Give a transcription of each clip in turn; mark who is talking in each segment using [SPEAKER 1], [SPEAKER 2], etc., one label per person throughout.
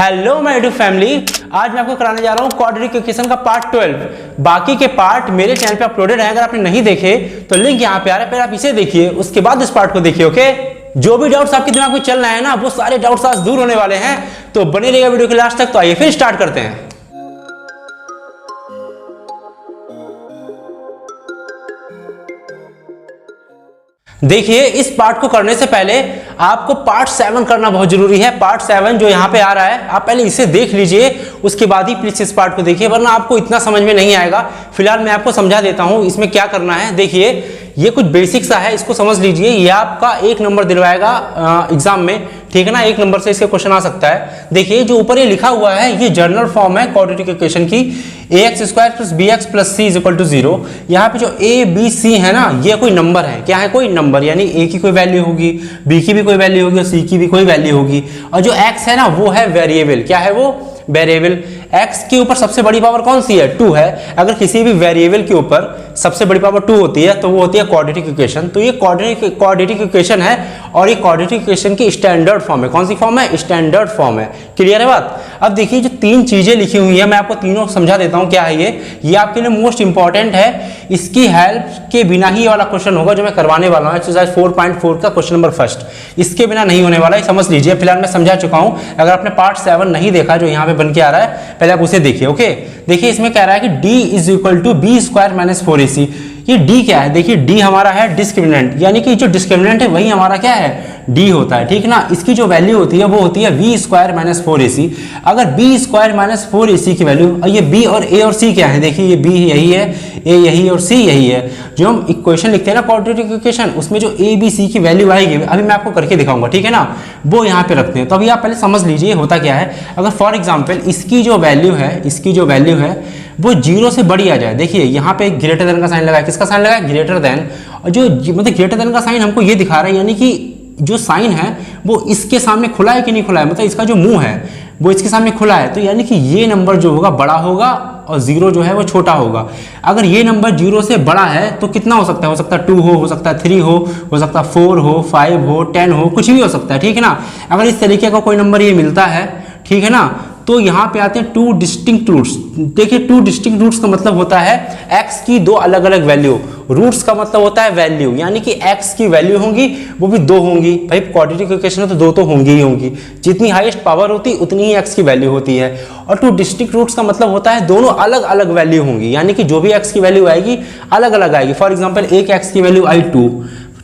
[SPEAKER 1] Hello my YouTube family, आज मैं आपको कराने जा रहा हूँ क्वाड्रेटिक इक्वेशन का पार्ट 12। बाकी के पार्ट मेरे चैनल पे अपलोडेड है, अगर आपने नहीं देखे तो लिंक यहाँ पे आ रहा है, पहले आप इसे देखिए उसके बाद इस पार्ट को देखिए। ओके, जो भी डाउट्स आपके दिमाग में चल रहे हैं ना, वो सारे डाउट्स आज दूर होने वाले हैं, तो बने रहिएगा वीडियो के लास्ट तक। तो आइए फिर स्टार्ट करते हैं। देखिए, इस पार्ट को करने से पहले आपको पार्ट 7 करना बहुत जरूरी है। पार्ट 7 जो यहाँ पे आ रहा है, आप पहले इसे देख लीजिए, उसके बाद ही प्लीज इस पार्ट को देखिए, वरना आपको इतना समझ में नहीं आएगा। फिलहाल मैं आपको समझा देता हूँ इसमें क्या करना है। देखिए, ये कुछ बेसिक सा है, इसको समझ लीजिए। ये आपका 1 नंबर दिलवाएगा एग्जाम में, ठीक है ना। 1 नंबर से इसके क्वेश्चन आ सकता है। देखिए, जो ऊपर ये लिखा हुआ है, ये जनरल फॉर्म है क्वाड्रेटिक इक्वेशन की, ax² + bx + c = 0। यहाँ पे जो a b c है ना, ये कोई नंबर है। क्या है? कोई नंबर, यानी a की कोई वैल्यू होगी, b की भी कोई वैल्यू होगी और c की भी कोई वैल्यू होगी। और जो x है ना, वो है वेरिएबल। क्या है वो? वेरिएबल। x के ऊपर सबसे बड़ी पावर कौन सी है? 2 है। अगर किसी भी वेरिएबल के ऊपर सबसे बड़ी पावर 2 होती है तो वो होती है क्वाड्रेटिक इक्वेशन। तो ये क्वाड्रेटिक इक्वेशन है और ये क्वाड्रेटिक इक्वेशन की स्टैंडर्ड फॉर्म है। कौन सी फॉर्म है? स्टैंडर्ड फॉर्म है। क्लियर है बात? अब देखिए, जो 3 चीजें लिखी हुई है, मैं आपको तीनों समझा देता हूं क्या है ये आपके लिए मोस्ट इंपॉर्टेंट है। इसकी हेल्प के बिना ही वाला क्वेश्चन होगा जो मैं करवाने वाला हूं, एक्सरसाइज 4.4 का क्वेश्चन नंबर फर्स्ट। इसके बिना नहीं होने वाला है, समझ लीजिए। फिलहाल मैं समझा चुका हूं। अगर आपने पार्ट 7 नहीं देखा जो यहाँ पे बन के आ रहा है, पहले आप उसे देखिए। ओके, देखिए इसमें कह रहा है कि d = b² - 4ac। ये d क्या है? देखिए, d हमारा है डिस्क्रिमिनेंट, यानी कि जो डिस्क्रिमिनेंट है वही हमारा क्या है? d होता है, ठीक ना। इसकी जो वैल्यू होती है वो होती है v² - 4ac। अगर b² - 4ac की वैल्यू, और ये b और a और c क्या है? देखिए, ये b यही है, a यही है और c यही है। जो हम इक्वेशन लिखते हैं ना क्वाड्रेटिक इक्वेशन, उसमें जो a b c की वैल्यू आएगी, अभी मैं आपको करके दिखाऊंगा, ठीक है ना, वो यहाँ पे रखते हैं। तो अभी आप पहले समझ लीजिए होता क्या है। अगर फॉर एग्जाम्पल इसकी जो वैल्यू है वो 0 से बड़ी आ जाए। देखिए, यहाँ पे ग्रेटर देन का साइन लगा है। किसका साइन लगा है? Greater than. और जो मतलब ग्रेटर देन का साइन हमको ये दिखा रहा है, यानी कि जो साइन है वो इसके सामने खुला है कि नहीं खुला है, मतलब इसका जो मुंह है वो इसके सामने खुला है। तो यानी कि ये नंबर जो होगा बड़ा होगा और 0 जो है वो छोटा होगा। अगर ये नंबर 0 से बड़ा है तो कितना हो सकता है? हो सकता है 2 हो सकता है 3 हो सकता है 4 हो, 5 हो, 10 हो, कुछ भी हो सकता है, ठीक है ना। अगर इस तरीके का कोई नंबर ये मिलता है, ठीक है ना, तो यहाँ पे आते हैं 2 डिस्टिंक्ट रूट्स। देखिए, 2 डिस्टिंक्ट रूट्स का मतलब होता है x की 2 अलग अलग वैल्यू। रूट्स का मतलब होता है वैल्यू, यानी कि x की वैल्यू होंगी वो भी 2 होंगी। भाई क्वाड्रेटिक इक्वेशन है तो 2 तो होंगी ही होंगी। जितनी हाईएस्ट पावर होती उतनी ही x की वैल्यू होती है। और 2 डिस्टिंक्ट रूट्स का मतलब होता है दोनों अलग अलग वैल्यू होंगी, यानी कि जो भी x की वैल्यू आएगी अलग अलग आएगी। फॉर एग्जाम्पल, एक x की वैल्यू आई 2,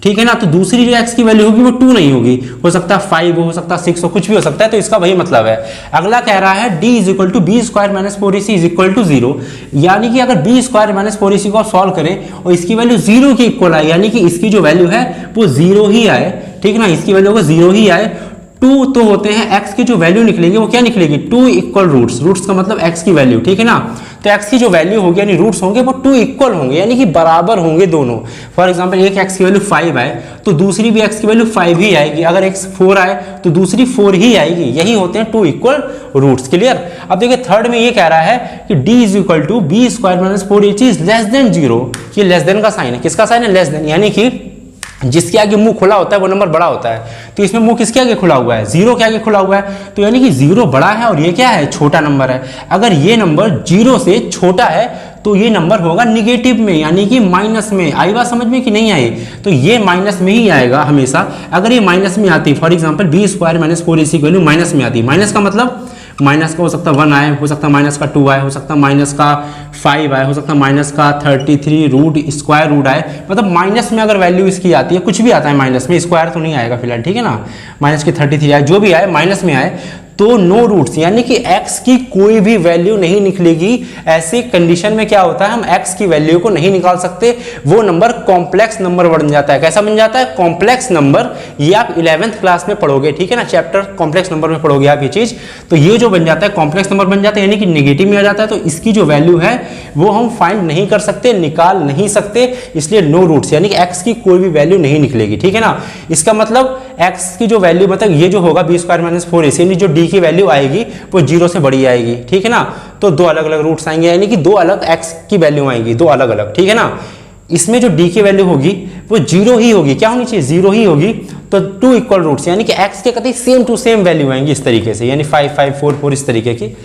[SPEAKER 1] ठीक है ना, तो दूसरी जो x की वैल्यू होगी वो 2 नहीं होगी, हो सकता है 5 हो सकता है 6 हो, कुछ भी हो सकता है। तो इसका वही मतलब है। अगला कह रहा है d = b² - 4ac = 0, यानी कि अगर b² - 4ac को सॉल्व करें और इसकी वैल्यू 0 के इक्वल आए, यानी कि इसकी जो वैल्यू है वो 0 ही आए, ठीक ना, इसकी वैल्यू को 0 ही आए। 2 तो होते हैं, x की जो वैल्यू निकलेगी वो क्या निकलेगी? 2 इक्वल रूट्स। रूट्स का मतलब x की वैल्यू, ठीक है ना। तो x की जो वैल्यू होगी यानी रूट्स होंगे वो 2 इक्वल होंगे, यानी कि बराबर होंगे दोनों। फॉर एग्जांपल, एक x की वैल्यू 5 आए तो दूसरी भी x की वैल्यू 5 ही आएगी। अगर x 4 आए तो दूसरी 4 ही आएगी। यही होते हैं 2 इक्वल रूट्स। क्लियर? अब देखिए, थर्ड में ये कह रहा है कि d = b² - 4ac << 0। ये लेस देन का साइन है। किसका साइन है? लेस देन, यानी कि जिसके आगे मुंह खुला होता है वो नंबर बड़ा होता है। तो इसमें मुंह किसके आगे खुला हुआ है? 0 के आगे खुला हुआ है, तो यानी कि 0 बड़ा है और ये क्या है? छोटा नंबर है। अगर ये नंबर 0 से छोटा है तो ये नंबर होगा निगेटिव में, यानी कि माइनस में। आई बात समझ में कि नहीं आई? तो ये माइनस में ही आएगा हमेशा। अगर ये माइनस में आती, फॉर एग्जाम्पल b² - 4ac की वैल्यू माइनस में आती, माइनस का मतलब माइनस का हो सकता है 1 आए, हो सकता है माइनस का 2 आए, हो सकता है माइनस का 5 आए, हो सकता है माइनस का 33 रूट स्क्वायर रूट आए। मतलब माइनस में अगर वैल्यू इसकी आती है, कुछ भी आता है माइनस में, स्क्वायर तो नहीं आएगा फिलहाल, ठीक है ना। माइनस की 33 आए, जो भी आए माइनस में आए तो नो रूट्स, यानी कि x की कोई भी वैल्यू नहीं निकलेगी। ऐसी कंडीशन में क्या होता है, हम x की वैल्यू को नहीं निकाल सकते, वो नंबर कॉम्प्लेक्स नंबर बन जाता है। कैसा बन जाता है? Complex number. ये आप 11th क्लास में पढ़ोगे, ठीक है ना, चैप्टर कॉम्प्लेक्स नंबर में पढ़ोगे आप ये चीज। तो ये जो बन जाता है कॉम्प्लेक्स नंबर बन जाता है, यानी कि नेगेटिव में आ जाता है। तो इसकी जो वैल्यू है वो हम फाइंड नहीं कर सकते, निकाल नहीं सकते, इसलिए नो रूट्स, यानी कि x की कोई भी वैल्यू नहीं निकलेगी, ठीक है ना। इसका मतलब x की जो वैल्यू, मतलब ये जो होगा b² - 4ac, यानी जो d की वैल्यू आएगी वो 0 से बड़ी आएगी, ठीक है ना। तो 2 अलग अलग रूट्स आएंगे, यानी कि 2 अलग x की वैल्यू आएंगी, 2 अलग अलग, ठीक है ना। इसमें जो d की वैल्यू होगी वो जीरो ही होगी। क्या होनी चाहिए? जीरो ही होगी। तो टू इक्वल रूट्स यानी कि x के कतई सेम टू सेम वैल्यू आएंगी इस तरीके से, यानी 5 5 4 4 इस तरीके की।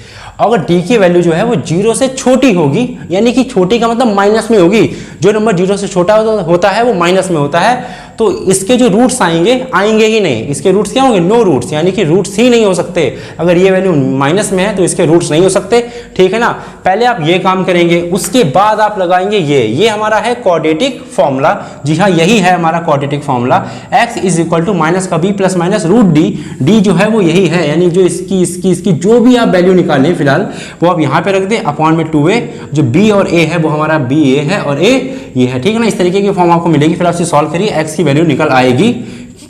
[SPEAKER 1] अगर d की वैल्यू जो है वो जीरो से छोटी होगी, यानी कि छोटी का मतलब माइनस में होगी, जो नंबर जीरो से छोटा होता है वो माइनस में होता है, तो इसके जो रूट्स आएंगे ही नहीं। इसके रूट्स क्या होंगे? नो रूट्स, यानी कि रूट्स ही नहीं हो सकते। अगर ये वैल्यू माइनस में है तो इसके रूट्स नहीं हो सकते, ठीक है ना। पहले आप ये काम करेंगे, उसके बाद आप लगाएंगे ये हमारा है क्वाड्रेटिक फॉर्मूला। जी हाँ, यही है हमारा quadratic formula. x is equal to minus का b plus minus root D. D जो है वो यही है, यानी जो इसकी जो भी आप वैल्यू निकालें फिलहाल वो आप यहाँ पे रख दें अपॉन में 2a। जो b और a है वो हमारा b a है और a ये है, ठीक है ना। इस तरीके की फॉर्म आपको मिलेगी, फिर आप इसे सॉल्व करिए, x की वैल्यू निकल आएगी।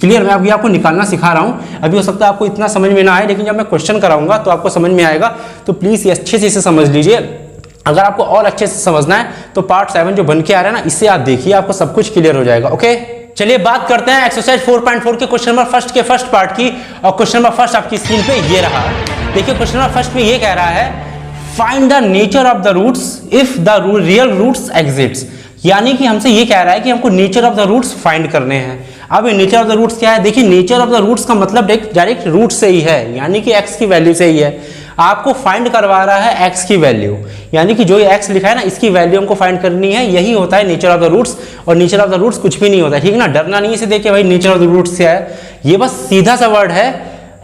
[SPEAKER 1] क्लियर? मैं अभी आपको निकालना सिखा रहा हूँ, अभी हो सकता है आपको इतना समझ में ना आए, लेकिन जब मैं क्वेश्चन कराऊंगा तो आपको समझ में आएगा। तो प्लीज ये अच्छे से इसे समझ लीजिए। अगर आपको और अच्छे से समझना है तो पार्ट 7 जो बन के आ रहा है ना, इससे आप देखिए, आपको सब कुछ क्लियर हो जाएगा। ओके, चलिए बात करते हैं एक्सरसाइज 4.4 के क्वेश्चन नंबर फर्स्ट के फर्स्ट पार्ट की। और क्वेश्चन नंबर फर्स्ट आपकी स्क्रीन पे ये रहा। देखिए क्वेश्चन नंबर फर्स्ट में ये कह रहा है find the nature of the roots if the real roots exists. यानी कि हमसे ये कह रहा है कि हमको nature of the roots find करने हैं। अब ये नेचर ऑफ द रूट्स क्या है? देखिए नेचर ऑफ द रूट्स का मतलब डायरेक्ट रूट से ही है, यानी कि x की वैल्यू से ही है। आपको फाइंड करवा रहा है x की वैल्यू, यानी कि जो ये x लिखा है ना, इसकी वैल्यू हमको फाइंड करनी है। यही होता है नेचर ऑफ द रूट्स। और नेचर ऑफ द रूट्स कुछ भी नहीं होता है, ठीक है ना। डरना नहीं इसे देख के भाई नेचर ऑफ द रूट्स क्या है, ये बस सीधा सा वर्ड है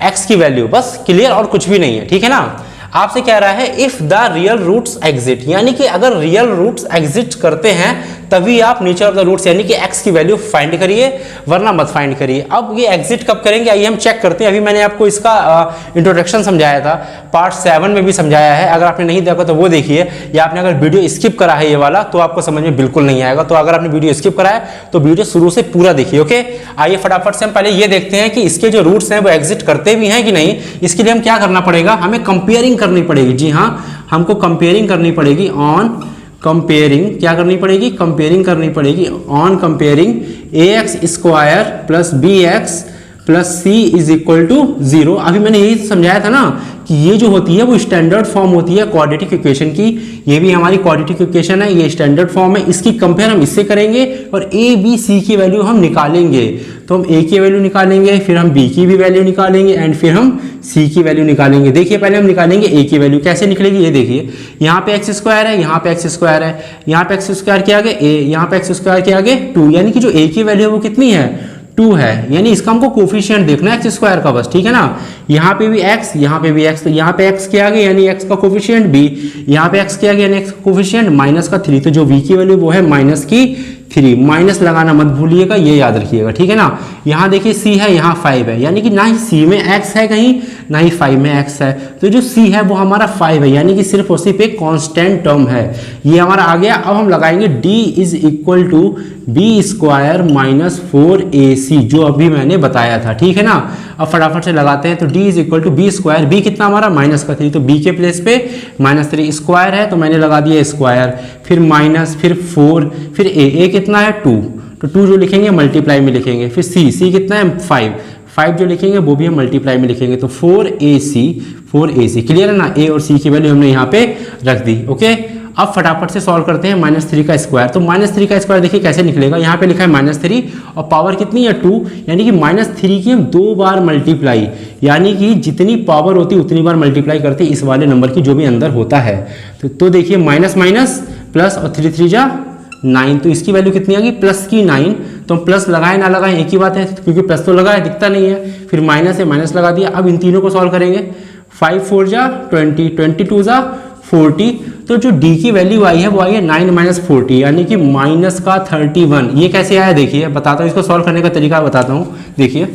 [SPEAKER 1] x की वैल्यू, बस क्लियर, और कुछ भी नहीं है, ठीक है ना। आपसे कह रहा है if the real roots exist, यानी कि अगर रियल रूट्स एग्जिस्ट करते हैं तभी आप नेचर ऑफ द रूट्स यानी कि x की वैल्यू फाइंड करिए, वरना मत फाइंड करिए। अब ये एग्जिट कब करेंगे आइए हम चेक करते हैं। अभी मैंने आपको इसका इंट्रोडक्शन समझाया था, पार्ट 7 में भी समझाया है। अगर आपने नहीं देखा तो वो देखिए, या आपने अगर वीडियो स्किप करा है ये वाला तो आपको समझ में बिल्कुल नहीं आएगा। तो अगर आपने वीडियो स्किप करा है तो वीडियो शुरू से पूरा देखिए। ओके, आइए फटाफट से हम पहले ये देखते हैं कि इसके जो रूट्स हैं वो एग्जिट करते भी हैं कि नहीं। इसके लिए हम क्या करना पड़ेगा, हमें कंपेयरिंग करनी पड़ेगी। जी हाँ, हमको कंपेयरिंग करनी पड़ेगी। ऑन कंपेयरिंग क्या करनी पड़ेगी? कंपेयरिंग करनी पड़ेगी। On comparing ax square plus bx plus c is equal to 0। अभी मैंने यही समझाया था ना कि ये जो होती है वो स्टैंडर्ड फॉर्म होती है क्वाड्रेटिक इक्वेशन की। ये भी हमारी क्वाड्रेटिक इक्वेशन है, ये स्टैंडर्ड फॉर्म है। इसकी कंपेयर हम इससे करेंगे और a b c की वैल्यू हम निकालेंगे। तो हम a की वैल्यू निकालेंगे, फिर हम b की भी वैल्यू निकालेंगे एंड फिर हम c की वैल्यू निकालेंगे। देखिए पहले हम निकालेंगे a की वैल्यू, कैसे निकलेगी ये देखिए। यहाँ पे एक्स स्क्वायर है, यहाँ पे एक्स स्क्वायर है, यहाँ पे एक्स स्क्वायर के आगे a, यहाँ पे एक्स स्क्वायर के आगे 2, यानी कि जो a की वैल्यू है वो कितनी है? 2 है। यानी इसका हमको कोफिशिएंट देखना है एक्स स्क्वायर का बस, ठीक है ना। यहाँ पे भी x, यहाँ पे भी x, तो यहाँ पे x के आगे यानी x का कोफिशिएंट b, यहाँ पे x के आगे यानी x का कोफिशिएंट -3। तो जो v की वैल्यू वो है -3। माइनस लगाना मत भूलिएगा, ये याद रखिएगा, ठीक है ना। यहाँ देखिए c है, यहाँ 5 है, यानी कि ना ही c में x है कहीं, ना ही 5 में x है। तो जो c है वो हमारा 5 है, यानी कि सिर्फ और सिर्फ एक कांस्टेंट टर्म है। ये हमारा आ गया। अब हम लगाएंगे d is equal to B square minus 4ac, जो अभी मैंने बताया था, ठीक है ना। अब फटाफट से लगाते हैं। तो d is equal to B square, B कितना हमारा -3, तो b के प्लेस पे -3 स्क्वायर है तो मैंने लगा दिया स्क्वायर, फिर माइनस, फिर 4, फिर a कितना है 2, तो 2 जो लिखेंगे मल्टीप्लाई में लिखेंगे, फिर c कितना है 5 जो लिखेंगे वो भी हम मल्टीप्लाई में लिखेंगे। तो 4ac क्लियर है ना। a और c की वैल्यू हमने यहाँ पे रख दी। ओके, अब फटाफट से सॉल्व करते हैं। -3 का स्क्वायर, तो -3 का स्क्वायर देखिए कैसे निकलेगा। यहाँ पे लिखा है -3 और पावर कितनी है 2, यानी कि -3 की हम 2 बार मल्टीप्लाई, यानी कि जितनी पावर होती है उतनी बार मल्टीप्लाई करते इस वाले नंबर की जो भी अंदर होता है। तो देखिए माइनस माइनस प्लस और 3 3 जा 9, तो इसकी वैल्यू कितनी आ गई प्लस की 9। तो हम प्लस लगाए ना लगाए एक ही बात है, क्योंकि प्लस तो लगाए दिखता नहीं है, फिर माइनस है माइनस लगा दिया। अब इन तीनों को सॉल्व करेंगे। 5 4 जा 20, 22 जा 40। तो जो d की वैल्यू आई है वो आई है 9 - 40, यानी कि -31। ये कैसे आया देखिए, बताता हूँ इसको सॉल्व करने का तरीका बताता हूँ। देखिए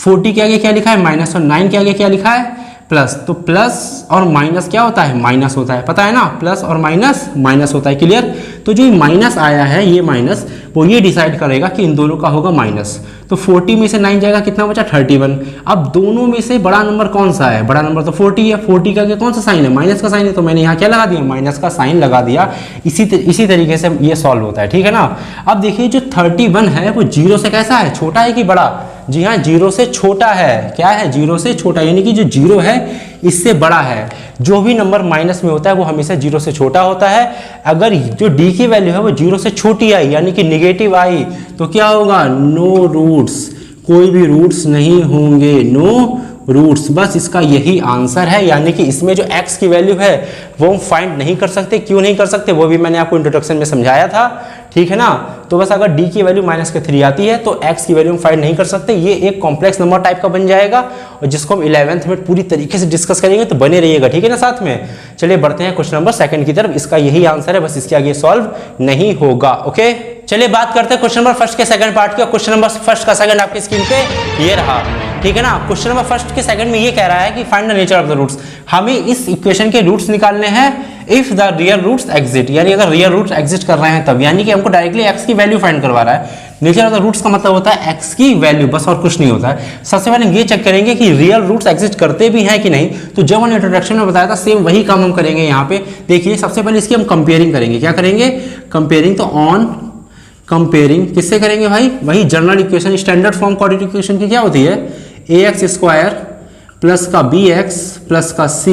[SPEAKER 1] 40 के आगे क्या लिखा है माइनस, और 9 के आगे क्या लिखा है प्लस। तो प्लस और माइनस क्या होता है माइनस होता है, पता है ना। प्लस और माइनस माइनस होता है, क्लियर। तो जो माइनस आया है ये माइनस, वो ये डिसाइड करेगा कि इन दोनों का होगा माइनस। तो 40 में से 9 जाएगा, कितना बचा 31। अब दोनों में से बड़ा नंबर कौन सा है? बड़ा नंबर तो 40 है। 40 का कौन सा साइन है? माइनस का साइन है, तो मैंने यहाँ क्या लगा दिया माइनस का साइन लगा दिया। इसी तरीके से ये सॉल्व होता है, ठीक है ना। अब देखिए जो 31 है वो 0 से कैसा है, छोटा है कि बड़ा? जी हाँ, जीरो से छोटा है। क्या है? जीरो से छोटा, यानी कि जो जीरो है इससे बड़ा है। जो भी नंबर माइनस में होता है वो हमेशा जीरो से छोटा होता है। अगर जो डी की वैल्यू है वो जीरो से छोटी आई, यानी कि निगेटिव आई, तो क्या होगा? नो रूट्स, कोई भी रूट्स नहीं होंगे, नो रूट्स। बस इसका यही आंसर है, यानी कि इसमें जो x की वैल्यू है वो हम फाइंड नहीं कर सकते। क्यों नहीं कर सकते वो भी मैंने आपको इंट्रोडक्शन में समझाया था, ठीक है ना। तो बस अगर d की वैल्यू -3 आती है तो x की वैल्यू हम फाइंड नहीं कर सकते। ये एक कॉम्प्लेक्स नंबर टाइप का बन जाएगा और जिसको हम 11th में पूरी तरीके से डिस्कस करेंगे, तो बने रहिएगा, ठीक है ना साथ में। चलिए बढ़ते हैं क्वेश्चन नंबर 2 की तरफ। इसका यही आंसर है, बस इसके आगे सॉल्व नहीं होगा। ओके, चलिए बात करते हैं क्वेश्चन नंबर 1 के सेकंड पार्ट की। क्वेश्चन नंबर 1 का सेकंड आपकी स्क्रीन पे ये रहा, ठीक है ना। क्वेश्चन नंबर 1 के सेकंड में ये कह रहा है कि find the nature of the roots. हमें इस इक्वेशन के रूट्स निकालने हैं if the real roots exist, यानी अगर रियल रूट्स एग्जिस्ट कर रहे हैं तब, यानी कि हमको डायरेक्टली x की वैल्यू फाइंड करवा रहा है। नेचर ऑफ द रूट्स का मतलब होता है x की वैल्यू, बस और कुछ नहीं होता है। सबसे पहले ये चेक करेंगे कि रियल रूट्स एग्जिस्ट करते भी हैं कि नहीं। तो जब हमने इंट्रोडक्शन में बताया था सेम वही काम हम करेंगे यहाँ पे। देखिए सबसे पहले इसकी हम कंपेयरिंग करेंगे। क्या करेंगे? कंपेयरिंग। तो ऑन कंपेयरिंग किससे करेंगे भाई? वही general equation, standard form quadratic equation की क्या होती है? ax² प्लस का bx प्लस का c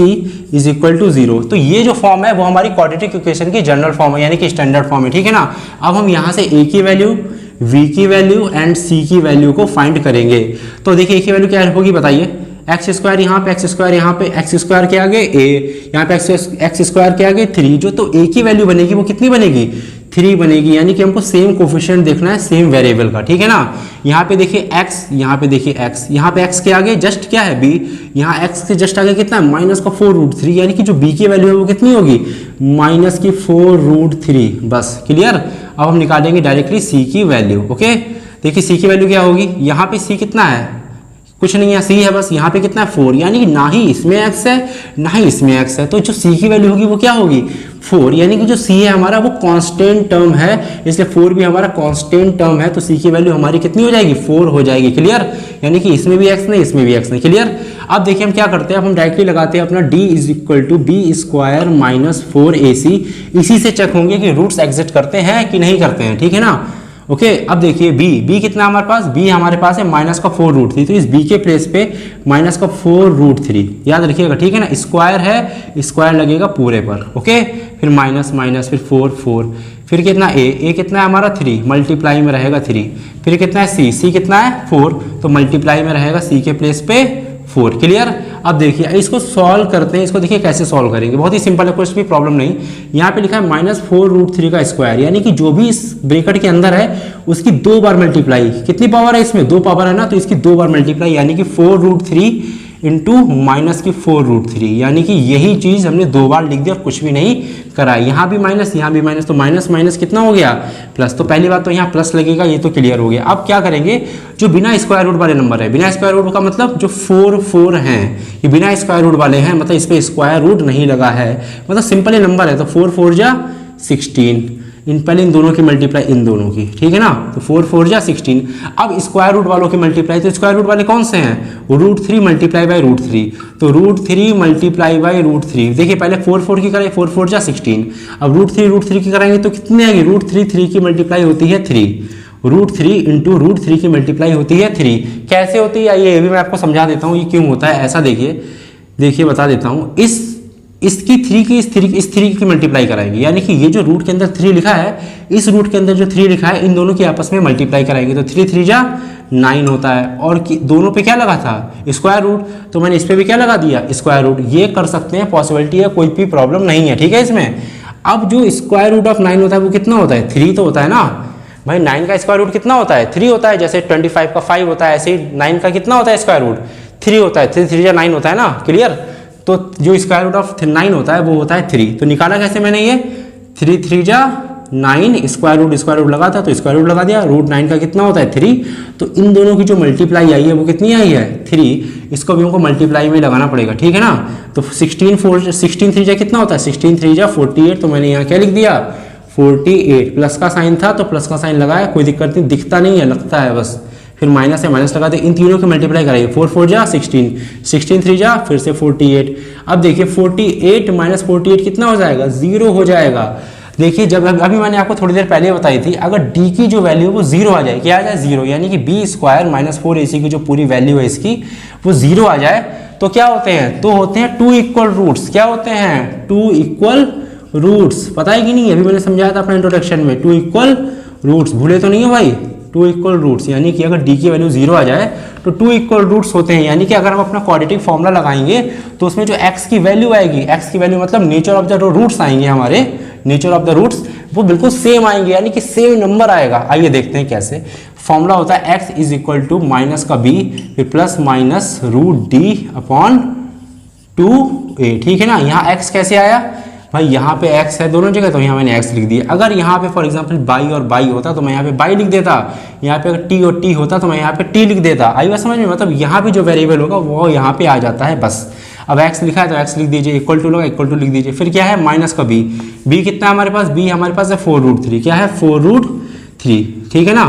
[SPEAKER 1] इज इक्वल टू 0। तो ये जो फॉर्म है वो हमारी क्वाड्रेटिक इक्वेशन की जनरल फॉर्म है, यानी कि स्टैंडर्ड फॉर्म है, ठीक है ना। अब हम यहाँ से a की वैल्यू, v की वैल्यू एंड c की वैल्यू को फाइंड करेंगे। तो देखिए a की वैल्यू क्या होगी बताइए? x² यहाँ पे, x² यहाँ पे, x² के आगे a, यहाँ पे x² के आगे 3। जो तो a की वैल्यू बनेगी वो कितनी बनेगी? 3 बनेगी, यानी कि हमको सेम कोफिशिएंट देखना है सेम वेरिएबल का, ठीक है ना। यहाँ पे देखिए x, यहाँ पे देखिए x, यहाँ पे x के आगे जस्ट क्या है? b, यहाँ x के जस्ट आगे कितना है? -4√3, यानी कि जो b की वैल्यू है वो कितनी होगी? -4√3। बस क्लियर। अब हम निकालेंगे डायरेक्टली c की वैल्यू। ओके, देखिए c की वैल्यू क्या होगी? यहाँ पे c कितना है? कुछ नहीं है, c है बस। यहाँ पे कितना है? 4, यानी कि ना ही इसमें x है ना ही इसमें x है। तो जो c की वैल्यू होगी वो क्या होगी? 4, यानी कि जो c है हमारा वो कांस्टेंट टर्म है, इसलिए 4 भी हमारा कांस्टेंट टर्म है। तो c की वैल्यू हमारी कितनी हो जाएगी? 4 हो जाएगी। क्लियर, यानी कि इसमें भी x नहीं इसमें भी x नहीं। क्लियर। अब देखिए हम क्या करते हैं, अब हम डायरेक्टली लगाते हैं अपना d = b² - 4ac। इसी से चेक होंगे कि रूट्स एग्जिस्ट करते हैं कि नहीं करते हैं, ठीक है ना। ओके, अब देखिए b कितना हमारे पास? b हमारे पास है -4√3, तो इस b के प्लेस पे -4√3 याद रखिएगा, ठीक है ना। स्क्वायर है, स्क्वायर लगेगा पूरे पर। ओके, फिर माइनस फिर 4, फिर कितना a कितना है हमारा? 3, मल्टीप्लाई में रहेगा 3। फिर कितना है c कितना है? 4, तो मल्टीप्लाई में रहेगा c के प्लेस पे 4। क्लियर। अब देखिए इसको सॉल्व करते हैं। इसको देखिए कैसे सॉल्व करेंगे, बहुत ही सिंपल है, कुछ भी प्रॉब्लम नहीं। यहाँ पे लिखा है -4√3 का स्क्वायर, यानी कि जो भी इस ब्रैकेट के अंदर है उसकी 2 बार मल्टीप्लाई। कितनी पावर है इसमें? 2 पावर है ना, तो इसकी 2 बार मल्टीप्लाई, यानी कि 4√3 इंटू -4√3, यानी कि यही चीज हमने 2 बार लिख दिया और कुछ भी नहीं करा। यहाँ भी माइनस, यहाँ भी माइनस, तो माइनस कितना हो गया? प्लस। तो पहली बात तो यहाँ प्लस लगेगा, ये तो क्लियर हो गया। अब क्या करेंगे, जो बिना स्क्वायर रूट वाले नंबर है, बिना स्क्वायर रूट का मतलब जो 4 हैं, ये बिना स्क्वायर रूट वाले हैं, मतलब इस पर स्क्वायर रूट नहीं लगा है, मतलब सिंपल नंबर है। तो 4 4 जा 16, पहले इन दोनों की मल्टीप्लाई इन दोनों की, ठीक है ना। तो 4 4 जा 16। अब स्क्वायर रूट वालों की मल्टीप्लाई, तो स्क्वायर रूट वाले कौन से हैं? √3 मल्टीप्लाई बाई √3, तो √3 मल्टीप्लाई बाई √3। देखिए पहले 4 4 की करें, 4 4 जा 16। अब √3 की कराएंगे तो कितनी आएगी? √3 की मल्टीप्लाई होती है 3, √3 इंटू √3 की मल्टीप्लाई होती है 3। कैसे होती है ये भी मैं आपको समझा देता हूँ, ये क्यों होता है ऐसा। देखिए बता देता हूँ। इसकी 3 की इस 3 की मल्टीप्लाई कराएंगे, यानी कि ये जो रूट के अंदर 3 लिखा है, इस रूट के अंदर जो 3 लिखा है, इन दोनों की आपस में मल्टीप्लाई कराएंगे। तो 3 3 जा 9 होता है, और दोनों पे क्या लगा था? स्क्वायर रूट, तो मैंने इस पे भी क्या लगा दिया? Square root. ये कर सकते हैं, पॉसिबिलिटी है, कोई भी प्रॉब्लम नहीं है, ठीक है इसमें। अब जो स्क्वायर रूट ऑफ 9 होता है वो कितना होता है? 3 तो होता है ना भाई। 9 का स्क्वायर रूट कितना होता है? 3 होता है। जैसे 25 का 5 होता है, ऐसे ही 9 का कितना होता है स्क्वायर रूट? 3 होता है। 3 3 जा 9 होता है ना। क्लियर। तो जो स्क्वायर रूट ऑफ 9 होता है वो होता है 3। तो निकाला कैसे मैंने ये? 3 3 जा 9, स्क्वायर रूट लगा था तो स्क्वायर रूट लगा दिया। √9 का कितना होता है? 3। तो इन दोनों की जो मल्टीप्लाई आई है वो कितनी आई है? 3। इसको भी हमको मल्टीप्लाई में लगाना पड़ेगा, ठीक है ना। तो 16 3 जा कितना होता है? 16 3 जा 48। तो मैंने यहाँ क्या लिख दिया? 48। प्लस का साइन था तो प्लस का साइन लगाया, कोई दिक्कत नहीं, दिखता नहीं है, लगता है बस। फिर माइनस है, माइनस लगा दे। इन तीनों की मल्टीप्लाई कराइए। 4 4 जा 16, 16 3 जा फिर से 48। अब देखिए 48 - 48 कितना हो जाएगा? 0 हो जाएगा। देखिए जब अभी मैंने आपको थोड़ी देर पहले बताई थी, अगर डी की जो वैल्यू है वो जीरो आ जाए, क्या आ जाए जीरो, यानी कि बी स्क्वायर माइनस 4ac की जो पूरी वैल्यू है इसकी वो जीरो आ जाए, तो क्या होते हैं, तो होते हैं टू इक्वल रूट्स। क्या होते हैं, टू इक्वल रूट्स। पता है कि नहीं, अभी मैंने समझाया था अपने इंट्रोडक्शन में, टू इक्वल रूट्स, भूले तो नहीं हो भाई। टू इक्वल रूट्स यानी कि अगर डी की वैल्यू जीरो आ जाए तो टू इक्वल रूट्स होते हैं, यानी कि अगर हम अपना क्वाड्रेटिक फॉर्मूला लगाएंगे तो उसमें जो एक्स की वैल्यू आएगी, एक्स की वैल्यू मतलब नेचर ऑफ द रूट्स आएंगे हमारे, नेचर ऑफ द रूट्स वो बिल्कुल सेम आएंगे, यानी कि सेम नंबर आएगा। आइए देखते हैं कैसे। फॉर्मूला होता है X is equal to minus का बी फिर plus minus root D upon 2a, ठीक है ना। यहाँ एक्स कैसे आया भाई, यहाँ पे x है दोनों जगह, तो यहाँ मैंने x लिख दिया। अगर यहाँ पे फॉर एग्जांपल बाई और बाई होता तो मैं यहाँ पे बाई लिख देता, यहाँ पे अगर t और t होता तो मैं यहाँ पे t लिख देता। आई बात समझ में, मतलब यहाँ पे जो वेरिएबल होगा वो यहाँ पे आ जाता है बस। अब x लिखा है तो x लिख दीजिए, इक्वल टू लगा इक्वल टू लिख दीजिए। फिर क्या है माइनस का b, b कितना है हमारे पास, b हमारे पास है 4√3, क्या है 4√3, ठीक है ना।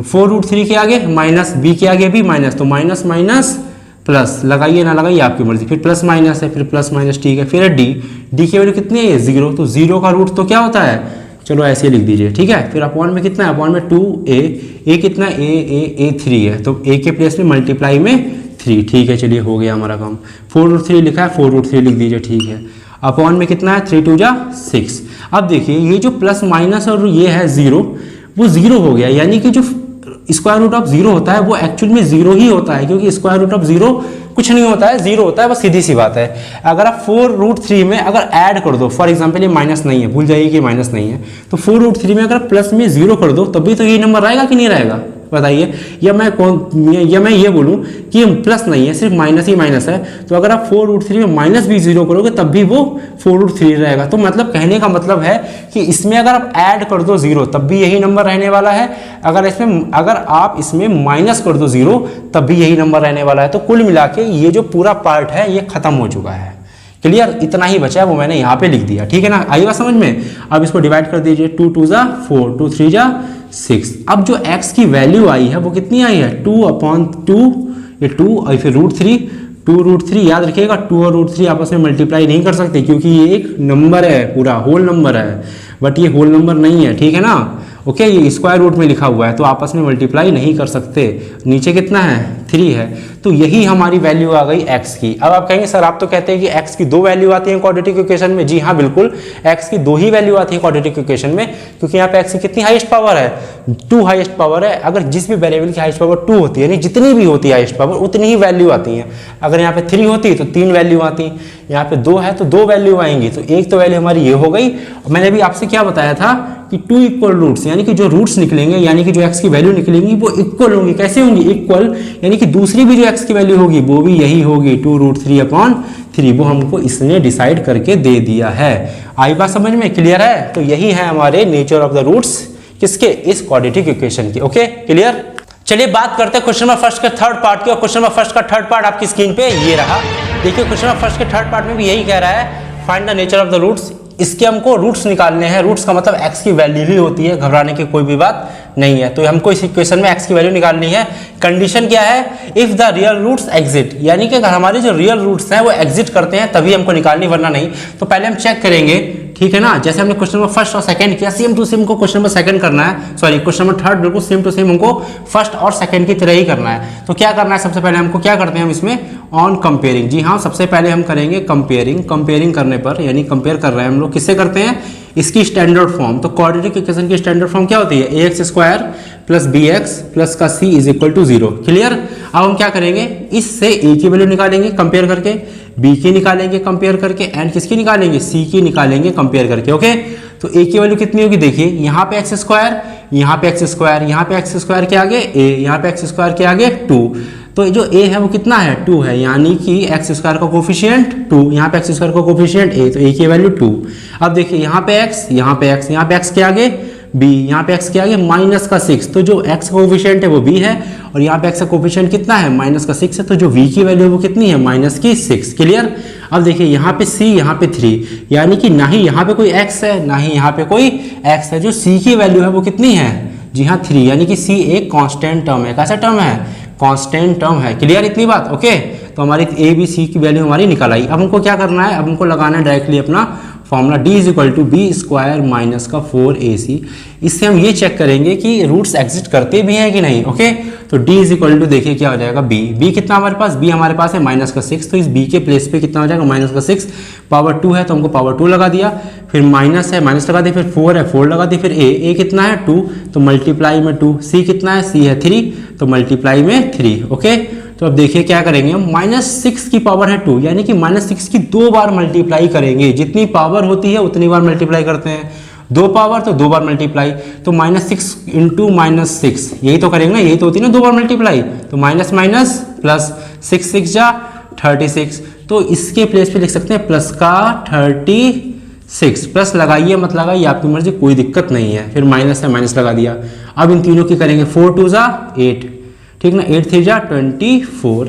[SPEAKER 1] 4√3 के आगे माइनस, b के आगे भी माइनस, तो माइनस माइनस प्लस, लगाइए ना लगाइए आपकी मर्जी, फिर प्लस माइनस है, फिर प्लस माइनस, ठीक है। फिर डी, डी की वैल्यू कितनी है, जीरो, तो जीरो का रूट तो क्या होता है, चलो ऐसे ही लिख दीजिए, ठीक है। फिर अपॉन में कितना है, अपॉन में 2a, a कितना a 3 है, तो a के प्लेस में मल्टीप्लाई में 3, ठीक है। चलिए हो गया हमारा काम। 4√3 लिखा है, 4√3 लिख दीजिए, ठीक है। अपॉन में कितना है 3 2 जा 6। अब देखिए ये जो प्लस माइनस और ये है जीरो, वो जीरो हो गया, यानी कि जो स्क्वायर रूट ऑफ जीरो होता है वो एक्चुअल में जीरो ही होता है, क्योंकि स्क्वायर रूट ऑफ जीरो कुछ नहीं होता है, जीरो होता है, बस सीधी सी बात है। अगर आप 4√3 में अगर ऐड कर दो, फॉर एग्जांपल ये माइनस नहीं है, भूल जाइए कि माइनस नहीं है, तो 4√3 में अगर प्लस में जीरो कर दो तब भी तो ये नंबर आएगा कि नहीं रहेगा, बताइए। या मैं ये बोलूं कि प्लस नहीं है, सिर्फ माइनस ही माइनस है, तो अगर आप 4√3 में माइनस भी जीरो करोगे तब भी वो 4√3 रहेगा। तो मतलब कहने का मतलब है कि इसमें अगर आप ऐड कर दो जीरो तब भी यही नंबर रहने वाला है, अगर आप इसमें माइनस कर दो जीरो तब भी यही नंबर रहने वाला है। तो कुल मिला के ये जो पूरा पार्ट है ये खत्म हो चुका है। क्लियर, इतना ही बचा है वो मैंने यहाँ पे लिख दिया, ठीक है ना। आई बात समझ में। अब इसको डिवाइड कर दीजिए, 2 2 जा 4, 2 3 जा 6। अब जो x की वैल्यू आई है वो कितनी आई है, 2/2, ये 2 और फिर √3, 2√3। याद रखिएगा 2 और √3 आपस में मल्टीप्लाई नहीं कर सकते, क्योंकि ये एक नंबर है, पूरा होल नंबर है, बट ये होल नंबर नहीं है, ठीक है ना। ओके, ये स्क्वायर रूट में लिखा हुआ है तो आपस में मल्टीप्लाई नहीं कर सकते। नीचे कितना है 3 है, तो यही हमारी वैल्यू आ गई x की। अब आप कहेंगे सर आप तो कहते हैं कि x की 2 वैल्यू आती है क्वाड्रेटिक इक्वेशन में। जी हाँ बिल्कुल, x की 2 ही वैल्यू आती है क्वाड्रेटिक इक्वेशन में, क्योंकि यहाँ पे x की कितनी हाईएस्ट पावर है, 2 हाईएस्ट पावर है। अगर जिस भी वेरिएबल की हाईएस्ट पावर 2 होती है, यानी जितनी भी होती है हाईएस्ट पावर उतनी ही वैल्यू आती है। अगर यहाँ पे 3 होती तो 3 वैल्यू आती, यहाँ पे 2 है तो 2 वैल्यू आएंगी, तो एक तो वैल्यू हमारी ये हो गई। मैंने अभी आपसे क्या बताया था कि 2 इक्वल रूट्स, यानी कि जो रूट्स निकलेंगे, यानी कि जो x की वैल्यू निकलेंगी वो इक्वल होंगी। कैसे होंगी, इक्वल, यानी कि दूसरी भी जो x की वैल्यू होगी वो भी यही होगी 2√3/3। वो हमको इसने डिसाइड करके दे दिया है। आई बात समझ में, क्लियर है। तो यही है हमारे नेचर ऑफ द रूट्स, किसके, इस क्वाड्रेटिक इक्वेशन की। Okay clear. चलिए बात करते हैं क्वेश्चन नंबर फर्स्ट के थर्ड पार्ट की, और क्वेश्चन नंबर फर्स्ट का थर्ड पार्ट आपकी स्क्रीन पे ये रहा। देखिए क्वेश्चन नंबर फर्स्ट के थर्ड पार्ट में भी यही कह रहा है, find the nature of the roots. इसके हमको रूट्स निकालने हैं। रूट्स का मतलब x की वैल्यू ही होती है, घबराने की कोई भी बात नहीं है। तो हमको इस इक्वेशन में x की वैल्यू निकालनी है। कंडीशन क्या है, if the real roots exit, यानी कि अगर हमारे जो रियल रूट्स हैं वो एग्जिट करते हैं तभी हमको निकालनी, वरना नहीं। तो पहले हम चेक करेंगे, ठीक है ना। जैसे हमने क्वेश्चन नंबर फर्स्ट और सेकंड किया, सेम टू सेम को क्वेश्चन नंबर सेकंड करना है, सॉरी क्वेश्चन नंबर थर्ड बिल्कुल सेम टू सेम हमको फर्स्ट और सेकंड की तरह ही करना है। तो क्या करना है, सबसे पहले हमको क्या करते हैं हम इसमें ऑन कंपेयरिंग। जी हाँ, सबसे पहले हम करेंगे कंपेयरिंग। कंपेयरिंग करने पर, यानी कंपेयर कर रहे हैं हम लोग, किससे करते हैं, इसकी स्टैंडर्ड फॉर्म। तो क्वाड्रेटिक इक्वेशन की स्टैंडर्ड फॉर्म क्या होती है, ax square plus bx plus का c is equal to 0। Clear. अब हम क्या करेंगे, इससे a की वैल्यू निकालेंगे कंपेयर करके, b की निकालेंगे कंपेयर करके, एंड किसकी निकालेंगे, c की निकालेंगे कंपेयर करके। ओके, तो a की वैल्यू कितनी होगी, देखिए यहाँ पे एक्स स्क्वायर, यहाँ पे एक्स स्क्वायर, यहाँ पे एक्स स्क्वायर के आगे a, यहाँ पे एक्स स्क्वायर के आगे 2। तो जो a है वो कितना है, 2 है, यानी कि एक्स स्क्वायर का कोफिशिएंट 2, यहाँ पे एक्स स्क्वायर का कोफिशिएंट a, तो a की वैल्यू 2। अब देखिए यहाँ पे x, यहाँ पे x, यहाँ पे x के आगे b, यहाँ पे x के आगे माइनस का 6, तो जो x का कोफिशिएंट है वो b है, और यहाँ पे x का कोफिशिएंट कितना है, माइनस का 6 है, तो जो v की वैल्यू है वो कितनी है, माइनस की 6। क्लियर। अब देखिए यहाँ पे c, यहाँ पे 3, यानी कि ना ही यहाँ पे कोई x है ना ही यहाँ पे कोई x है। जो c की वैल्यू है वो कितनी है, जी हाँ 3, यानी कि c एक कांस्टेंट टर्म है। कैसा टर्म है, कांस्टेंट टर्म है। क्लियर इतनी बात। ओके, तो हमारी a b c की वैल्यू हमारी निकल आई। अब हमको क्या करना है, अब हमको लगाना है डायरेक्टली अपना formula d is equal to B square minus का 4ac। इससे हम ये चेक करेंगे कि रूट्स एग्जिस्ट करते भी हैं कि नहीं। ओके, तो d इज इक्वल टू देखिए क्या हो जाएगा, b कितना हमारे पास, b हमारे पास है माइनस का 6, तो इस b के प्लेस पे कितना हो जाएगा माइनस का 6, पावर 2 है तो हमको पावर 2 लगा दिया, फिर माइनस है माइनस लगा दिया, फिर 4 है 4 लगा दिया, फिर a कितना है 2 तो मल्टीप्लाई में 2, c कितना है c है 3 तो मल्टीप्लाई में 3। ओके, तो अब देखिए क्या करेंगे हम, -6 की पावर है 2 यानी कि -6 की 2 बार मल्टीप्लाई करेंगे, जितनी पावर होती है उतनी बार मल्टीप्लाई करते हैं, 2 पावर तो 2 बार मल्टीप्लाई, तो -6 इंटू -6 यही तो करेंगे ना, यही तो होती है ना 2 बार मल्टीप्लाई, तो माइनस माइनस प्लस 6 6 जा 36, तो इसके प्लेस पे लिख सकते हैं प्लस का 36, प्लस लगाइए मत लगाइए आपकी मर्जी, कोई दिक्कत नहीं है, फिर माइनस है माइनस लगा दिया। अब इन तीनों की करेंगे 4 2 जा 8, ठीक ना, 8 3 जा 24,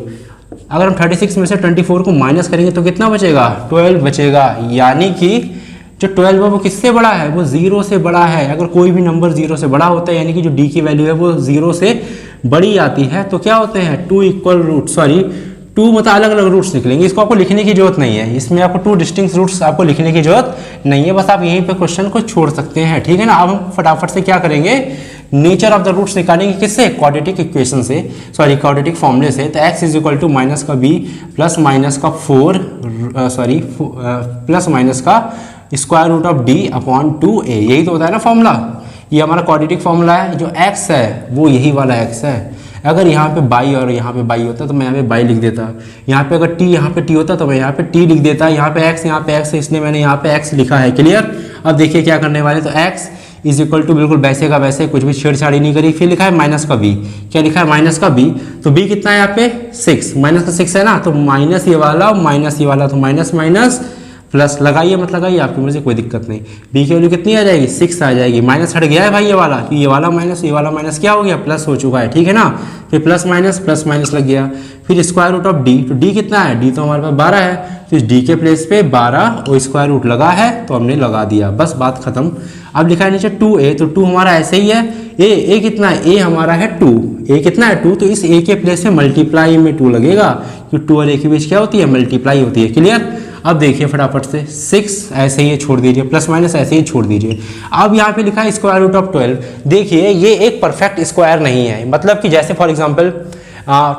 [SPEAKER 1] अगर हम 36 में से 24 को माइनस करेंगे तो कितना बचेगा 12 बचेगा, यानी कि जो 12 है वो किससे बड़ा है, वो 0 से बड़ा है। अगर कोई भी नंबर 0 से बड़ा होता है यानी कि जो d की वैल्यू है वो 0 से बड़ी आती है, तो क्या होते हैं 2 इक्वल रूट, सॉरी 2 मतलब अलग अलग रूट्स निकलेंगे, इसको आपको लिखने की जरूरत नहीं है, इसमें आपको 2 डिस्टिंक्ट रूट्स आपको लिखने की जरूरत नहीं है, बस आप यहीं पे क्वेश्चन को छोड़ सकते हैं, ठीक है ना। अब हम फटाफट से क्या करेंगे, नेचर ऑफ द रूट्स निकालेंगे, किससे, क्वाड्रेटिक इक्वेशन से, सॉरी क्वाड्रेटिक फॉर्मूले से। तो x is equal to minus का b प्लस माइनस का 4 सॉरी प्लस माइनस का square root of d upon 2a, यही तो होता है ना फॉर्मूला, ये हमारा क्वाड्रेटिक फॉर्मूला है। जो x है वो यही वाला x है, अगर यहाँ पे बाई और यहाँ पे बाई होता तो मैं यहाँ पे बाई लिख देता, यहाँ पे अगर t यहाँ पे t होता तो मैं यहाँ पे t लिख देता, यहाँ पे x है इसलिए मैंने यहाँ पे x लिखा है। क्लियर। अब देखिए क्या करने वाले, तो x इज इक्वल टू बिल्कुल वैसे का वैसे, कुछ भी छेड़छाड़ी नहीं करी, फिर लिखा है माइनस का b, क्या लिखा है माइनस का b, तो b कितना है यहाँ पे 6, माइनस का 6 है ना, तो माइनस ये वाला माइनस ये वाला, तो माइनस माइनस प्लस लगाइए मत लगाइए आपकी मर्जी, कोई दिक्कत नहीं। b की वैल्यू कितनी आ जाएगी 6 आ जाएगी, माइनस हट गया है भाई ये वाला, कि ये वाला माइनस क्या हो गया प्लस हो चुका है, ठीक है ना, फिर प्लस माइनस लग गया, फिर स्क्वायर रूट ऑफ d, तो d कितना है, d तो हमारे पास 12 है, तो इस d के प्लेस पे 12 और स्क्वायर रूट लगा है तो हमने लगा दिया, बस बात खत्म। अब लिखा है नीचे 2a, तो 2 हमारा ऐसे ही है, a कितना है, a हमारा है 2, a कितना है 2, तो इस a के प्लेस पे मल्टीप्लाई में 2 लगेगा, क्योंकि 2 और a के बीच क्या होती है मल्टीप्लाई होती है। क्लियर। अब देखिए फटाफट से 6 ऐसे ही छोड़ दीजिए, प्लस माइनस ऐसे ही छोड़ दीजिए। अब यहाँ पे लिखा है स्क्वायर रूट ऑफ 12, देखिए ये एक परफेक्ट स्क्वायर नहीं है, मतलब कि जैसे फॉर एग्जांपल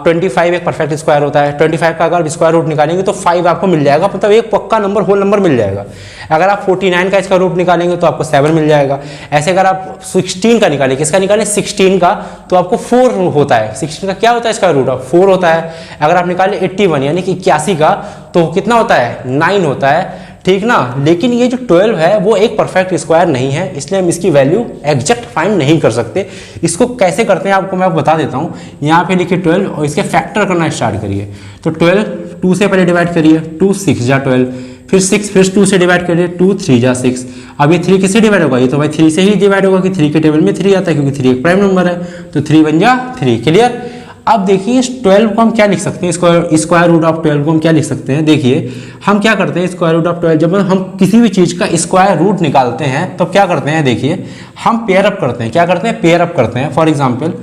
[SPEAKER 1] 25 एक परफेक्ट स्क्वायर होता है, 25 का अगर स्क्वायर रूट निकालेंगे तो 5 आपको मिल जाएगा, मतलब एक पक्का नंबर होल नंबर मिल जाएगा। अगर आप 49 का स्क्वायर रूट निकालेंगे तो आपको 7 मिल जाएगा। ऐसे अगर आप 16 का निकालेंगे, किसका निकालें 16 का, तो आपको 4 होता है, 16 का क्या होता है स्क्वायर रूट ऑफ 4 होता है। अगर आप निकालें 81 यानी कि 81 का, तो कितना होता है 9 होता है, ठीक ना। लेकिन ये जो 12 है वो एक परफेक्ट स्क्वायर नहीं है, इसलिए हम इसकी वैल्यू एग्जैक्ट फाइंड नहीं कर सकते। इसको कैसे करते हैं आपको मैं बता देता हूँ। यहाँ पे लिखिए 12 और इसके फैक्टर करना स्टार्ट करिए, तो 12 2 से पहले डिवाइड करिए, 2 6 जा 12, फिर 6 फिर 2 से डिवाइड करिए, 2 3 जा 6। अब ये 3 किससे डिवाइड होगा, ये तो भाई 3 से ही डिवाइड होगा, कि 3 के टेबल में 3 आता है क्योंकि 3 एक प्राइम नंबर है, तो 3 बन जा 3। क्लियर। अब देखिए इस 12 को हम क्या लिख सकते हैं, स्क्वायर रूट ऑफ 12 को हम क्या लिख सकते हैं, देखिए हम क्या करते हैं स्क्वायर रूट ऑफ 12, जब हम किसी भी चीज़ का स्क्वायर रूट निकालते हैं तो क्या करते हैं, देखिए हम पेयर अप करते हैं, क्या करते हैं पेयर अप करते हैं। फॉर एग्जांपल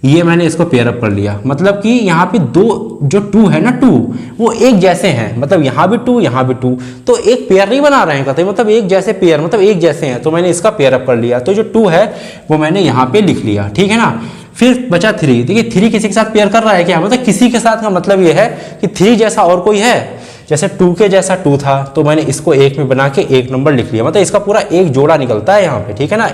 [SPEAKER 1] ये मैंने इसको पेयर अप कर लिया, मतलब कि यहाँ पे जो 2 है ना 2 वो एक जैसे हैं, मतलब यहाँ भी 2 यहाँ भी 2, तो एक पेयर नहीं बना रहे हैं कहते, मतलब एक जैसे पेयर मतलब एक जैसे हैं, तो मैंने इसका पेयर अप कर लिया, तो जो 2 है वो मैंने यहाँ पे लिख लिया, ठीक है ना। फिर बचा 3, देखिए 3 किसी के साथ पेयर कर रहा है क्या, मतलब किसी के साथ का मतलब ये है कि 3 जैसा और कोई है, जैसे 2 के जैसा 2 था तो मैंने इसको 1 में बना के 1 नंबर लिख लिया, मतलब इसका पूरा एक जोड़ा निकलता है यहाँ पे, ठीक है ना।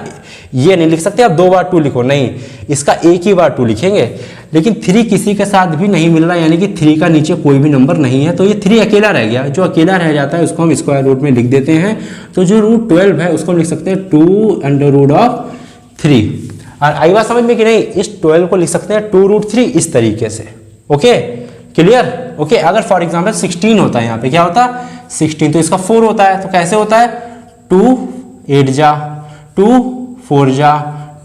[SPEAKER 1] ये नहीं लिख सकते आप 2 बार 2 लिखो, नहीं, इसका एक ही बार 2 लिखेंगे। लेकिन 3 किसी के साथ भी नहीं मिल रहा, यानी कि 3 का नीचे कोई भी नंबर नहीं है, तो ये 3 अकेला रह गया। जो अकेला रह जाता है उसको हम स्क्वायर रूट में लिख देते हैं, तो जो रूट 12 है उसको लिख सकते हैं 2 अंडर रूट ऑफ 3। और आई बात समझ में कि नहीं, इस 12 को लिख सकते हैं 2√3 इस तरीके से। Okay clear. ओके अगर फॉर एग्जांपल 16 होता है, यहाँ पे क्या होता है 16, तो इसका 4 होता है, तो कैसे होता है 2 8 जा 2 4 जा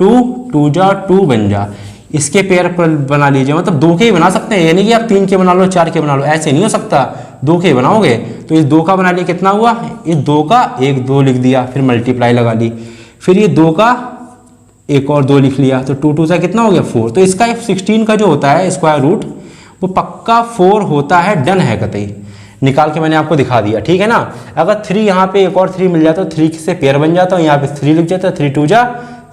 [SPEAKER 1] 2 2 जा 2 बन जा। इसके पेयर पर बना लीजिए, मतलब 2 के ही बना सकते हैं, यानी कि आप 3 के बना लो 4 के बना लो, ऐसे नहीं हो सकता, 2 के बनाओगे। तो इस 2 का बना लिया, कितना हुआ, इस 2 का 1 2 लिख दिया, फिर मल्टीप्लाई लगा ली, फिर ये 2 का एक और 2 लिख लिया, तो 2 2 सा कितना हो गया 4। तो इसका 16 का जो होता है स्क्वायर रूट वो पक्का 4 होता है, डन है कतई। निकाल के मैंने आपको दिखा दिया, ठीक है ना। अगर 3 यहाँ पे एक और 3 मिल जाता तो 3 से पेयर बन जाता, यहाँ पे 3 लिख जाता, 3 2 जा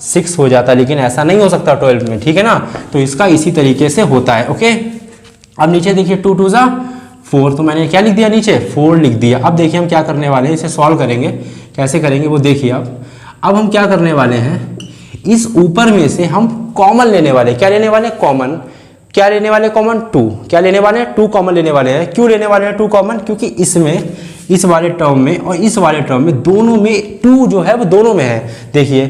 [SPEAKER 1] 6 हो जाता, लेकिन ऐसा नहीं हो सकता 12 में, ठीक है ना। तो इसका इसी तरीके से होता है, ओके। अब नीचे देखिए 2 2 जा 4, तो मैंने क्या लिख दिया नीचे 4 लिख दिया। अब देखिए हम क्या करने वाले हैं, इसे सॉल्व करेंगे, कैसे करेंगे वो देखिए। अब हम क्या करने वाले हैं, इस ऊपर में से हम कॉमन लेने वाले, क्या लेने वाले कॉमन, क्या लेने वाले कॉमन 2, क्या लेने वाले हैं 2 कॉमन लेने वाले हैं। क्यों लेने वाले हैं 2 कॉमन, क्योंकि इसमें इस वाले टर्म में और इस वाले टर्म में दोनों में 2 जो है वो दोनों में है। देखिए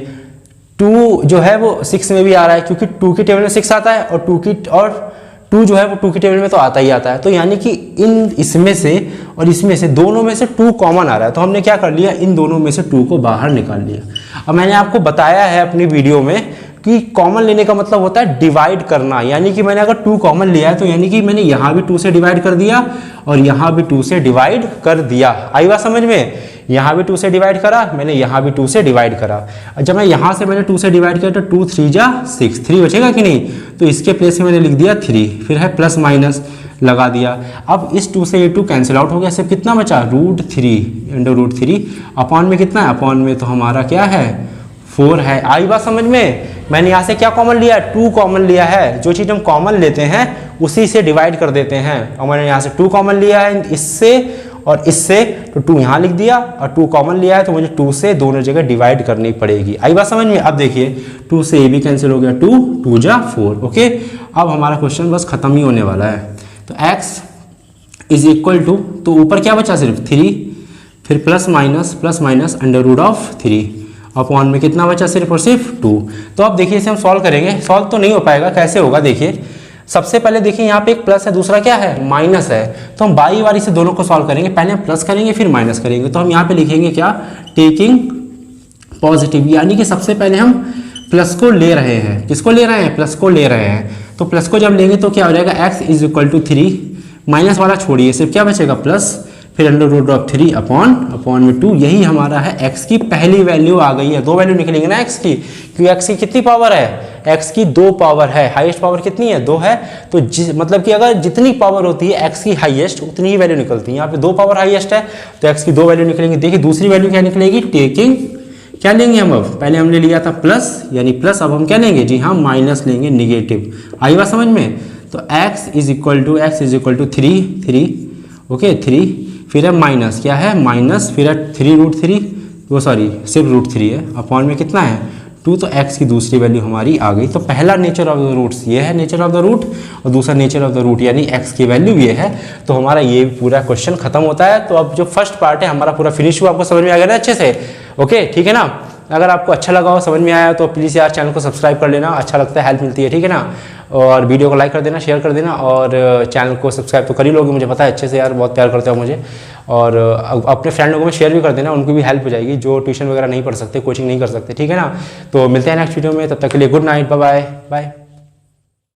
[SPEAKER 1] 2 जो है वो 6 में भी आ रहा है, क्योंकि 2 की टेबल में 6 आता है और 2 जो है वो 2 की टेबल में तो आता ही आता है। तो यानी कि इन इसमें से और इसमें से दोनों में से 2 कॉमन आ रहा है, तो हमने क्या कर लिया, इन दोनों में से 2 को बाहर निकाल लिया। अब मैंने आपको बताया है अपनी वीडियो में कि कॉमन लेने का मतलब होता है डिवाइड करना, यानी कि मैंने अगर 2 कॉमन लिया है तो यानी कि मैंने यहाँ भी 2 से डिवाइड कर दिया और यहाँ भी 2 से डिवाइड कर दिया। आई बात समझ में, यहाँ भी 2 से डिवाइड करा, मैंने यहाँ भी 2 से डिवाइड करा। जब मैं यहाँ से मैंने 2 से डिवाइड किया तो 2 3 जा 6, 3 बचेगा कि नहीं, तो इसके प्लेस में मैंने लिख दिया 3, फिर है प्लस माइनस लगा दिया। अब इस 2 से ये 2 कैंसिल आउट हो गया, सिर्फ कितना बचा √3 अपॉन में कितना है, अपॉन में तो हमारा क्या है 4 है। आई बात समझ में, मैंने यहाँ से क्या कॉमन लिया, 2 कॉमन लिया है। जो चीज़ हम कॉमन लेते हैं उसी से डिवाइड कर देते हैं, और मैंने यहाँ से 2 कॉमन लिया है इससे और इससे, तो 2 यहाँ लिख दिया, और 2 कॉमन लिया है तो मुझे 2 से दोनों जगह डिवाइड करनी पड़ेगी। आई बात समझ में। अब देखिए 2 से ये भी कैंसिल हो गया, 2 2 जा 4, ओके। अब हमारा क्वेश्चन बस खत्म ही होने वाला है। तो x इज इक्वल टू, तो ऊपर क्या बचा सिर्फ 3, फिर प्लस माइनस √3 अपॉन में कितना बचा सिर्फ और सिर्फ 2। तो अब देखिए इसे हम सॉल्व करेंगे, सॉल्व तो नहीं हो पाएगा, कैसे होगा देखिए। सबसे पहले देखिए यहाँ पे एक प्लस है, दूसरा क्या है माइनस है, तो हम बारी बारी से दोनों को सॉल्व करेंगे। पहले हम प्लस करेंगे फिर माइनस करेंगे। तो हम यहाँ पे लिखेंगे क्या, टेकिंग पॉजिटिव, यानी कि सबसे पहले हम प्लस को ले रहे हैं। किसको ले रहे हैं, प्लस को ले रहे हैं। तो प्लस को जब लेंगे तो क्या हो जाएगा, x is equal to 3, minus वाला छोड़िए, सिर्फ क्या बचेगा प्लस, फिर √3 अपॉन में 2। यही हमारा है x की पहली वैल्यू आ गई है। 2 वैल्यू निकलेंगे ना x की, क्योंकि x की कितनी पावर है, x की 2 पावर है। हाईएस्ट पावर कितनी है, 2 है। तो मतलब कि अगर जितनी पावर होती है x की हाईएस्ट, उतनी ही वैल्यू निकलती है। यहाँ पे 2 पावर हाईएस्ट है तो x की 2 वैल्यू निकलेंगी। देखिए दूसरी वैल्यू क्या निकलेगी, टेकिंग, क्या लेंगे हम, अब पहले हमने लिया था प्लस, यानी प्लस, अब हम क्या लेंगे जी, हाँ माइनस लेंगे, निगेटिव। आई बात समझ में। तो x is equal to 3, okay 3, फिर है माइनस, क्या है माइनस, फिर है 3√3, वो सॉरी सिर्फ √3 है, अपॉन में कितना है 2, तो x की दूसरी वैल्यू हमारी आ गई। तो पहला नेचर ऑफ द रूट्स ये है, नेचर ऑफ द रूट, और दूसरा नेचर ऑफ द रूट यानी x की वैल्यू ये है। तो हमारा ये पूरा क्वेश्चन खत्म होता है। तो अब जो फर्स्ट पार्ट है हमारा पूरा फिनिश हुआ। आपको समझ में आ गया ना अच्छे से, ओके ठीक है ना। अगर आपको अच्छा लगा हो, समझ में आया, तो प्लीज़ यार चैनल को सब्सक्राइब कर लेना, अच्छा लगता है, हेल्प मिलती है, ठीक है ना। और वीडियो को लाइक कर देना, शेयर कर देना, और चैनल को सब्सक्राइब तो कर ही लोगे, मुझे पता है अच्छे से यार, बहुत प्यार करते हो मुझे। और अपने फ्रेंड लोगों में शेयर भी कर देना, उनको भी हेल्प हो जाएगी जो ट्यूशन वगैरह नहीं पढ़ सकते, कोचिंग नहीं कर सकते, ठीक है ना। तो मिलते हैं नेक्स्ट वीडियो में, तब तक के लिए गुड नाइट, बाय बाय।